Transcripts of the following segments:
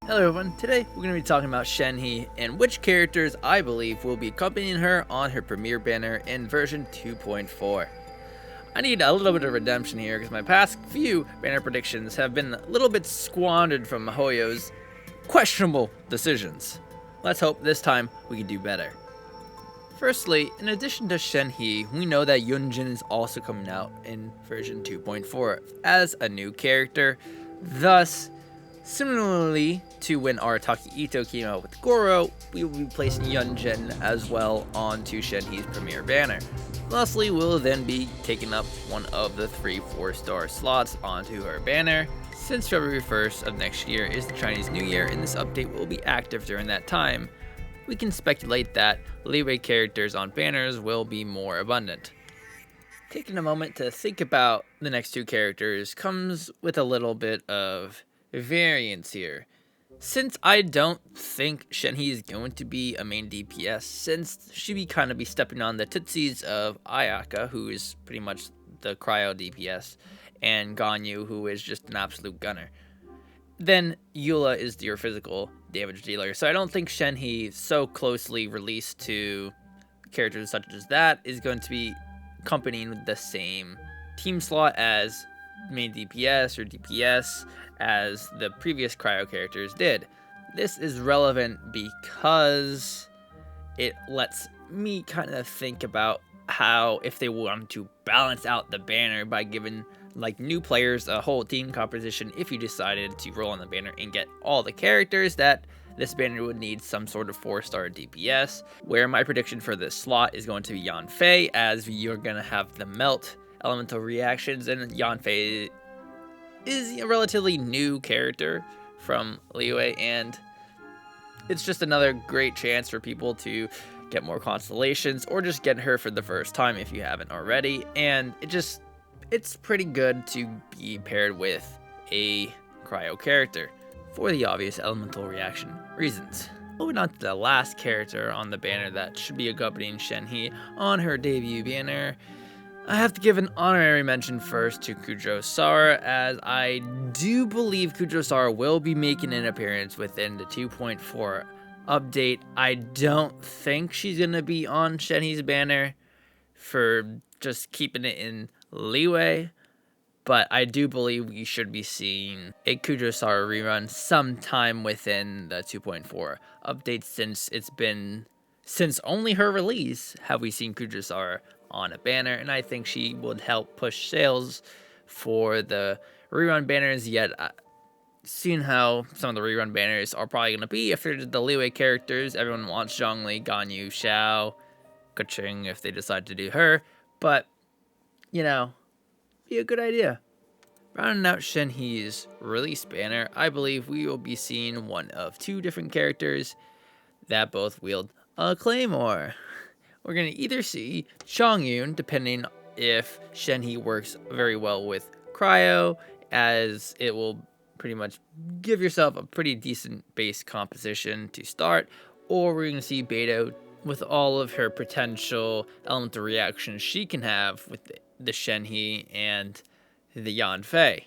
Hello everyone, today we're going to be talking about Shenhe and which characters I believe will be accompanying her on her premiere banner in version 2.4. I need a little bit of redemption here because my past few banner predictions have been a little bit squandered from Hoyo's questionable decisions. Let's hope this time we can do better. Firstly, in addition to Shenhe, we know that Yunjin is also coming out in version 2.4 as a new character. Thus, similarly to when Arataki Ito came out with Goro, we will be placing Yunjin as well onto Shenhe's premiere banner. Lastly, we'll then be taking up one of the 3 4-star slots onto her banner. Since February 1st of next year is the Chinese New Year and this update will be active during that time, we can speculate that Liyue characters on banners will be more abundant. Taking a moment to think about the next 2 characters comes with a little bit of variance here. Since I don't think Shenhe is going to be a main DPS, since she be kind of be stepping on the tootsies of Ayaka, who is pretty much the cryo DPS, and Ganyu, who is just an absolute gunner, then Eula is your physical damage dealer. So I don't think Shenhe, so closely released to characters such as that, is going to be accompanying the same team slot as main DPS or DPS as the previous cryo characters did. This is relevant because it lets me kind of think about how if they want to balance out the banner by giving like new players a whole team composition, if you decided to roll on the banner and get all the characters, that this banner would need some sort of 4-star DPS, where my prediction for this slot is going to be Yanfei, as you're going to have the melt elemental reactions, and Yanfei is a relatively new character from Liyue, and it's just another great chance for people to get more constellations or just get her for the first time if you haven't already. And it's pretty good to be paired with a cryo character for the obvious elemental reaction reasons. Moving on to the last character on the banner that should be accompanying Shenhe on her debut banner, I have to give an honorary mention first to Kujo-Sara, as I do believe Kujo-Sara will be making an appearance within the 2.4 update. I don't think she's going to be on Shenhe's banner for just keeping it in Liyue, but I do believe we should be seeing a Kujo-Sara rerun sometime within the 2.4 update, since only her release have we seen Kujo-Sara on a banner, and I think she would help push sales for the rerun banners. Yet seeing how some of the rerun banners are probably going to be, if they're the Liyue characters, everyone wants Zhongli, Ganyu, Xiao, Keqing if they decide to do her, but you know, be a good idea. Rounding out Shenhe's release banner, I believe we will be seeing one of 2 different characters that both wield a claymore. We're going to either see Chongyun, depending if Shenhe works very well with cryo, as it will pretty much give yourself a pretty decent base composition to start, or we're going to see Beidou with all of her potential elemental reactions she can have with the Shenhe and the Yanfei.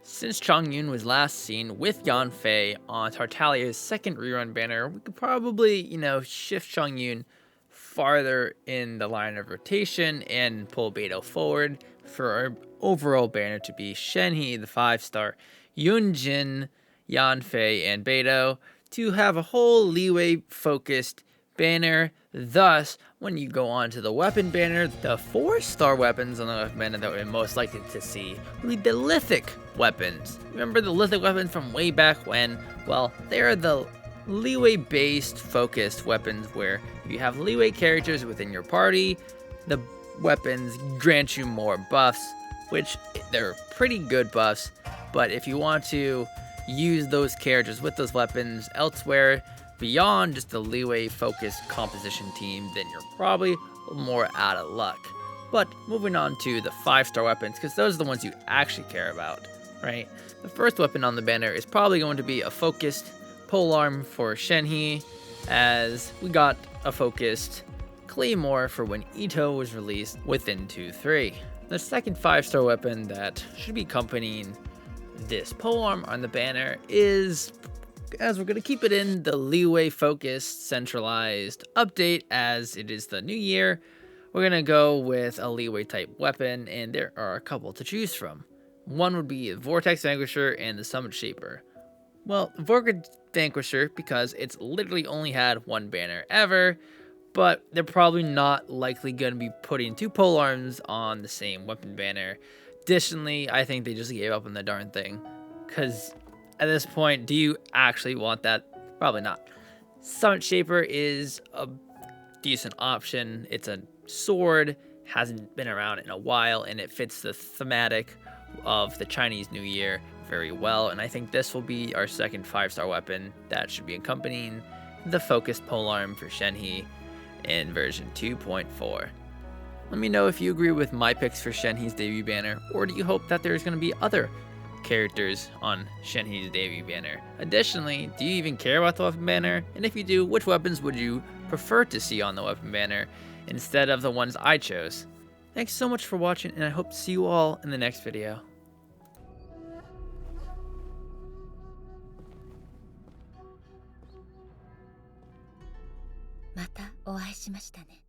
Since Chongyun was last seen with Yanfei on Tartaglia's second rerun banner, we could probably, shift Chongyun farther in the line of rotation and pull Beidou forward for our overall banner to be Shenhe, the 5-star, Yunjin, Yanfei, and Beidou, to have a whole Liyue focused banner. Thus, when you go on to the weapon banner, the 4-star weapons on the weapon banner that we're most likely to see will be the Lithic weapons. Remember the Lithic weapons from way back when? Well, they are the Liyue based focused weapons where if you have Liyue characters within your party, the weapons grant you more buffs, which they're pretty good buffs, but if you want to use those characters with those weapons elsewhere beyond just the Liyue focused composition team, then you're probably more out of luck. But moving on to the 5-star weapons, because those are the ones you actually care about, right? The first weapon on the banner is probably going to be a focused polearm for Shenhe, as we got a focused claymore for when Ito was released within 2.3. The second 5-star weapon that should be accompanying this polearm on the banner is as we're going to keep it in the Liyue focused centralized update as it is the new year, we're going to go with a Liyue type weapon, and there are a couple to choose from. One would be the Vortex Vanquisher and the Summit Shaper. Well, Vortex Vanquisher because it's literally only had one banner ever, but they're probably not likely going to be putting two polearms on the same weapon banner. Additionally, I think they just gave up on the darn thing, because at this point, do you actually want that? Probably not. Summit Shaper is a decent option. It's a sword, hasn't been around in a while, and it fits the thematic of the Chinese New Year very well, and I think this will be our second 5-star weapon that should be accompanying the focused polearm for Shenhe in version 2.4. Let me know if you agree with my picks for Shenhe's debut banner, or do you hope that there's going to be other characters on Shenhe's debut banner? Additionally, do you even care about the weapon banner? And if you do, which weapons would you prefer to see on the weapon banner instead of the ones I chose? Thanks so much for watching, and I hope to see you all in the next video. またお会いしましたね。